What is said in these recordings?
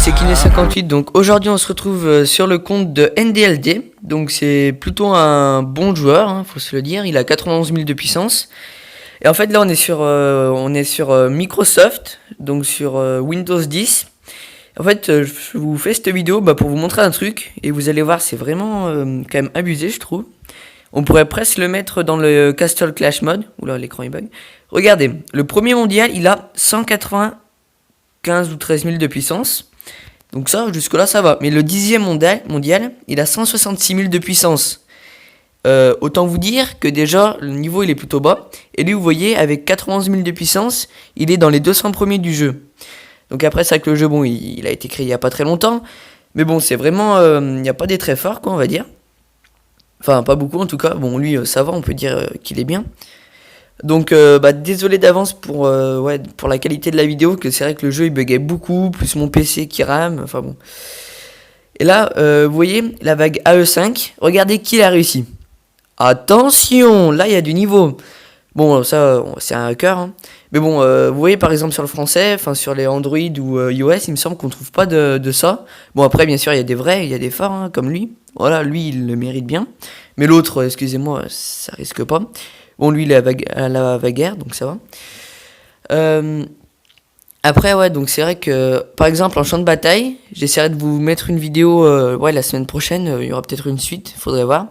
c'est Kiné58, donc aujourd'hui on se retrouve sur le compte de NDLD, donc c'est plutôt un bon joueur, hein, faut se le dire, il a 91 000 de puissance, et en fait là on est sur Microsoft, donc sur Windows 10, en fait je vous fais cette vidéo pour vous montrer un truc, et vous allez voir c'est vraiment quand même abusé je trouve, on pourrait presque le mettre dans le Castle Clash mode, oula l'écran il bug, regardez, le premier mondial il a 195 ou 13 000 de puissance. Donc ça, jusque là, ça va. Mais le 10e mondial, il a 166 000 de puissance. Autant vous dire que déjà, le niveau, il est plutôt bas. Et lui, vous voyez, avec 91 000 de puissance, il est dans les 200 premiers du jeu. Donc après, c'est vrai que le jeu, bon, il a été créé il n'y a pas très longtemps. Mais bon, c'est vraiment... il n'y a pas des très forts, quoi, on va dire. Enfin, pas beaucoup, en tout cas. Bon, lui, ça va, on peut dire qu'il est bien. Donc désolé d'avance pour la qualité de la vidéo, que c'est vrai que le jeu il buguait beaucoup, plus mon PC qui rame, enfin bon. Et là, vous voyez, la vague AE5, regardez qui l'a réussi. Attention, là il y a du niveau. Bon, ça, c'est un hacker, hein. Mais bon, vous voyez par exemple sur le français, enfin sur les Android ou iOS, il me semble qu'on trouve pas de ça. Bon après, bien sûr, il y a des vrais, il y a des forts, hein, comme lui. Voilà, lui, il le mérite bien. Mais l'autre, excusez-moi, ça risque pas. Bon, lui, il est à la vaguère, donc ça va. Après, ouais, donc c'est vrai que, par exemple, en champ de bataille, j'essaierai de vous mettre une vidéo, la semaine prochaine, il y aura peut-être une suite, faudrait voir.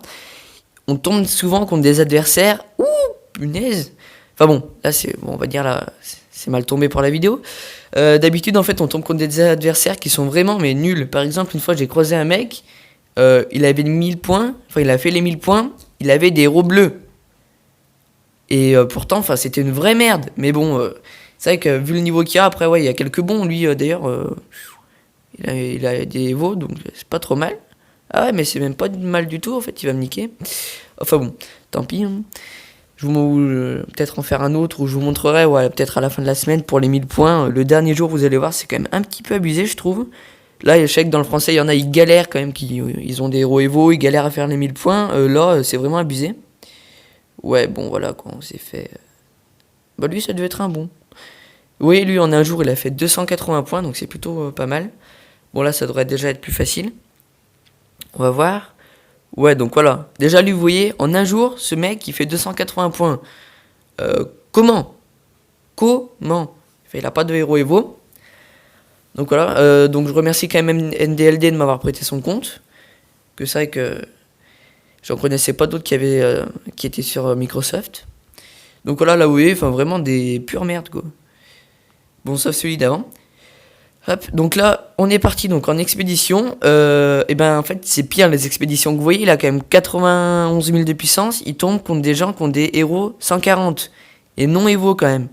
On tombe souvent contre des adversaires, ouh, punaise. Enfin bon, là, on va dire, là, c'est mal tombé pour la vidéo. D'habitude, en fait, on tombe contre des adversaires qui sont vraiment, mais nuls. Par exemple, une fois, j'ai croisé un mec, il avait 1000 points, enfin, il a fait les 1000 points, il avait des héros bleus. Et pourtant, c'était une vraie merde. Mais bon, c'est vrai que vu le niveau qu'il y a, après, ouais, il y a quelques bons. Lui, d'ailleurs, il a des Evo, donc c'est pas trop mal. Ah ouais, mais c'est même pas mal du tout, en fait, il va me niquer. Enfin bon, tant pis. Hein. Je vous peut-être en faire un autre où je vous montrerai, peut-être à la fin de la semaine pour les 1000 points. Le dernier jour, vous allez voir, c'est quand même un petit peu abusé, je trouve. Là, je sais que dans le français, il y en a, ils galèrent quand même, ils ont des héros Evo, ils galèrent à faire les 1000 points. Là, c'est vraiment abusé. Ouais, bon, voilà, quoi, on s'est fait... lui, ça devait être un bon. Oui, lui, en un jour, il a fait 280 points, donc c'est plutôt pas mal. Bon, là, ça devrait déjà être plus facile. On va voir. Ouais, donc voilà. Déjà, lui, vous voyez, en un jour, ce mec, il fait 280 points. Comment il a pas de héros Evo. Donc voilà, donc je remercie quand même NDLD de m'avoir prêté son compte. Que c'est vrai que... j'en connaissais pas d'autres qui étaient sur Microsoft. Donc voilà, là vous voyez, vraiment des pures merdes quoi. Bon, sauf celui d'avant. Hop, donc là, on est parti donc en expédition. En fait, c'est pire les expéditions que vous voyez. Il a quand même 91 000 de puissance. Il tombe contre des gens qui ont des héros 140. Et non Evo quand même.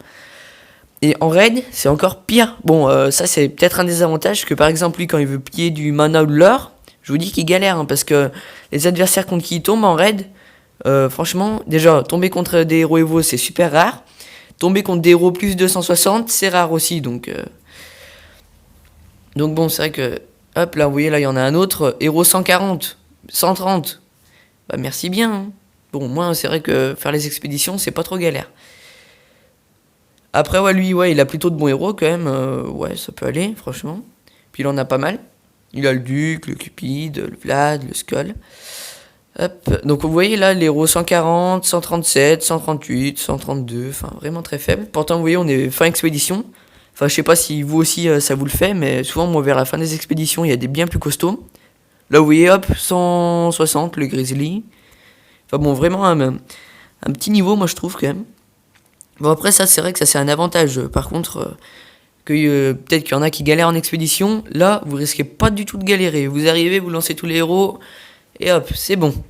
Et en raid, c'est encore pire. Bon, ça c'est peut-être un désavantage que par exemple, lui, quand il veut piller du mana ou de l'or, je vous dis qu'il galère, hein, parce que les adversaires contre qui il tombe en raid, franchement, déjà, tomber contre des héros Evo, c'est super rare. Tomber contre des héros plus 260, c'est rare aussi, donc bon, c'est vrai que, hop, là, vous voyez, là, il y en a un autre, héros 140, 130, bah merci bien, hein. Bon, moi, c'est vrai que faire les expéditions, c'est pas trop galère. Après, lui, il a plutôt de bons héros, quand même, ça peut aller, franchement. Puis il en a pas mal. Il a le Duc, le Cupide, le Vlad, le Skull. Hop. Donc vous voyez là, les héros 140, 137, 138, 132, vraiment très faible. Pourtant vous voyez, on est fin expédition. Je sais pas si vous aussi ça vous le fait, mais souvent moi vers la fin des expéditions, il y a des bien plus costauds. Là vous voyez, hop, 160, le Grizzly. Vraiment un petit niveau moi je trouve quand même. Bon après ça c'est vrai que ça c'est un avantage. Par contre... peut-être qu'il y en a qui galèrent en expédition, là, vous risquez pas du tout de galérer. Vous arrivez, vous lancez tous les héros, et hop, c'est bon. Vous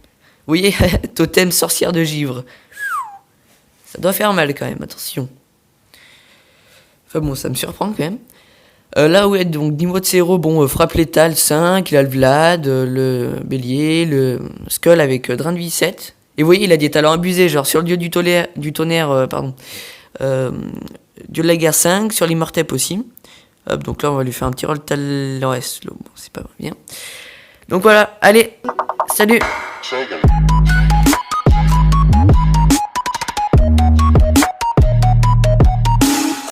voyez, totem sorcière de givre. Ça doit faire mal quand même, attention. Ça me surprend quand même. Là, donc niveau de ses héros, frappe létale 5, il a le Vlad, le bélier, le Skull avec drain de vie 7. Et vous voyez, il a des talents abusés, genre sur le dieu du tonnerre, dieu de la guerre 5, sur l'immortep aussi. Hop, donc là on va lui faire un petit roll talent S. Bon, c'est pas bien. Donc voilà, allez, salut.